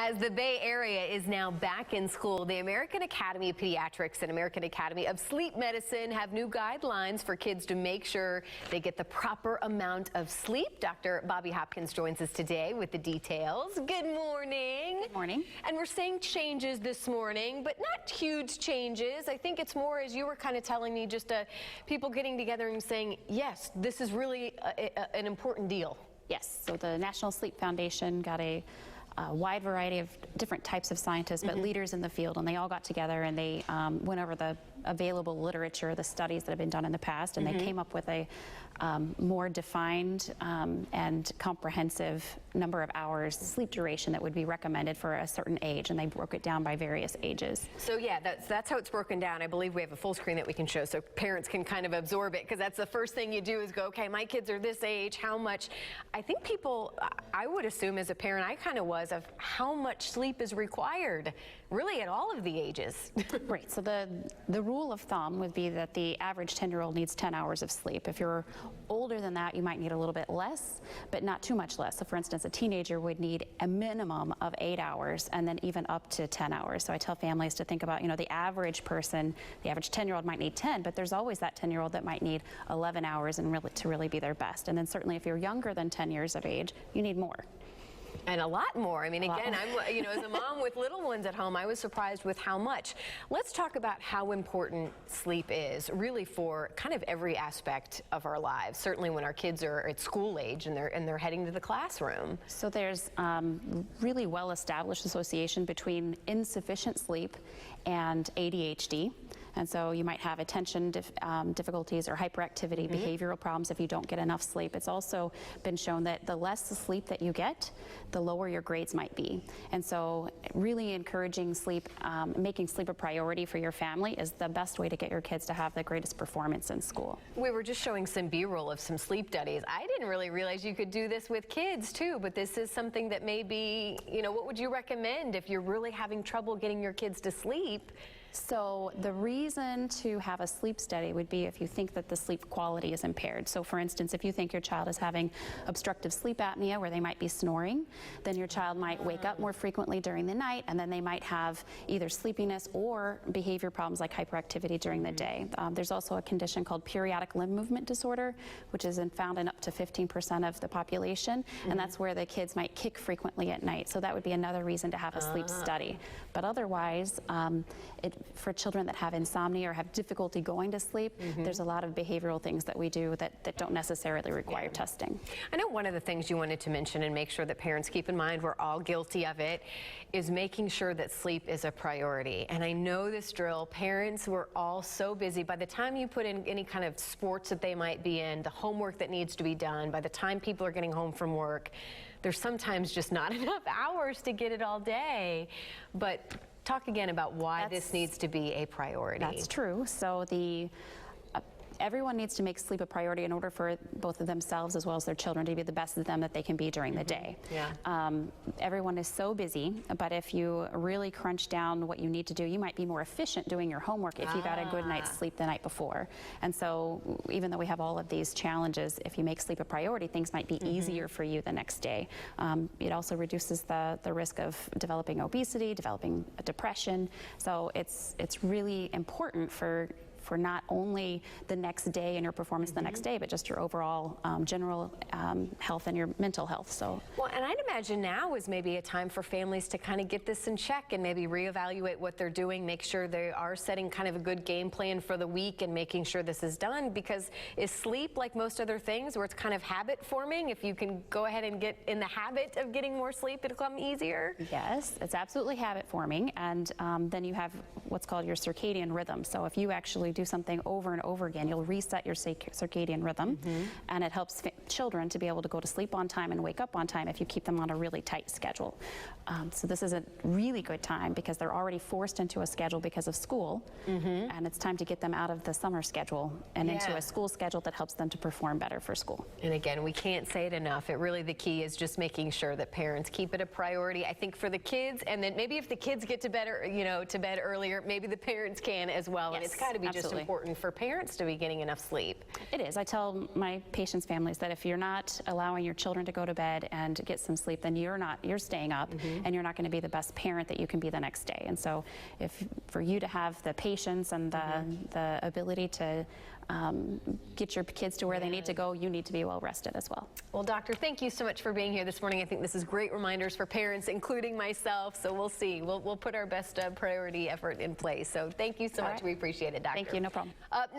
As the Bay Area is now back in school, the American Academy of Pediatrics and American Academy of Sleep Medicine have new guidelines for kids to make sure they get the proper amount of sleep. Dr. Bobby Hopkins joins us today with the details. Good morning. Good morning. And we're seeing changes this morning, but not huge changes. I think it's more, as you were kind of telling me, just people getting together and saying, yes, this is really an important deal. Yes, so the National Sleep Foundation got a wide variety of different types of scientists, but leaders in the field, and they all got together and they went over the available literature, the studies that have been done in the past, and they came up with a more defined and comprehensive number of hours sleep duration that would be recommended for a certain age, and they broke it down by various ages. So yeah, that's how it's broken down. I believe we have a full screen that we can show so parents can kind of absorb it, because that's the first thing you do is go, okay, my kids are this age, how much? I think people, I would assume as a parent, I kind of was, of how much sleep is required, really at all of the ages. Right, so the rule of thumb would be that the average 10-year-old needs 10 hours of sleep. If you're older than that, you might need a little bit less, but not too much less. So for instance, a teenager would need a minimum of 8 hours and then even up to 10 hours. So I tell families to think about, you know, the average person, the average 10-year-old might need 10, but there's always that 10-year-old that might need 11 hours and to really be their best. And then certainly if you're younger than 10 years of age, you need more. And a lot more. I mean, again, I'm, you know, as a mom with little ones at home, I was surprised with how much. Let's talk about how important sleep is, really, for kind of every aspect of our lives. Certainly when our kids are at school age and they're heading to the classroom. So there's really well-established association between insufficient sleep and ADHD. And so you might have attention difficulties or hyperactivity, behavioral problems if you don't get enough sleep. It's also been shown that the less sleep that you get, the lower your grades might be. And so really encouraging sleep, making sleep a priority for your family is the best way to get your kids to have the greatest performance in school. We were just showing some B-roll of some sleep studies. I didn't really realize you could do this with kids too, but this is something that maybe, you know, what would you recommend if you're really having trouble getting your kids to sleep? So the reason to have a sleep study would be if you think that the sleep quality is impaired. So for instance, if you think your child is having obstructive sleep apnea where they might be snoring, then your child might wake up more frequently during the night, and then they might have either sleepiness or behavior problems like hyperactivity during the day. There's also a condition called periodic limb movement disorder, which is found in up to 15% of the population, and that's where the kids might kick frequently at night. So that would be another reason to have a sleep study. But otherwise, for children that have insomnia or have difficulty going to sleep, there's a lot of behavioral things that we do that don't necessarily require testing. I know one of the things you wanted to mention and make sure that parents keep in mind, we're all guilty of it, is making sure that sleep is a priority. And I know this drill, parents were all so busy. By the time you put in any kind of sports that they might be in, the homework that needs to be done, by the time people are getting home from work, there's sometimes just not enough hours to get it all day. But talk again about why this needs to be a priority. That's true. So everyone needs to make sleep a priority in order for both of themselves as well as their children to be the best of them that they can be during the day. Everyone is so busy, but if you really crunch down what you need to do, you might be more efficient doing your homework if you got a good night's sleep the night before. And so even though we have all of these challenges, if you make sleep a priority, things might be easier for you the next day. It also reduces the risk of developing obesity, developing depression. So it's really important for not only the next day and your performance the next day, but just your overall general health and your mental health. So, well, and I'd imagine now is maybe a time for families to kind of get this in check and maybe reevaluate what they're doing, make sure they are setting kind of a good game plan for the week and making sure this is done, because is sleep like most other things where it's kind of habit forming? If you can go ahead and get in the habit of getting more sleep, it'll come easier? Yes, it's absolutely habit forming, and then you have what's called your circadian rhythm. So if you actually do something over and over again, you'll reset your circadian rhythm, and it helps children to be able to go to sleep on time and wake up on time if you keep them on a really tight schedule. So this is a really good time because they're already forced into a schedule because of school, and it's time to get them out of the summer schedule and into a school schedule that helps them to perform better for school. And again, we can't say it enough. It really, the key is just making sure that parents keep it a priority, I think, for the kids, and then maybe if the kids get to bed, to bed earlier, maybe the parents can as well. And it's got to be just just Absolutely. important for parents to be getting enough sleep. It is. I tell my patients' families that if you're not allowing your children to go to bed and get some sleep, then you're staying up, and you're not going to be the best parent that you can be the next day. And so for you to have the patience and the ability to get your kids to where they need to go, you need to be well rested as well. Well, doctor, thank you so much for being here this morning. I think this is great reminders for parents, including myself. So we'll see. We'll put our best priority effort in place. So thank you so much. right. We appreciate it, doctor. Thank you. No problem. Up next.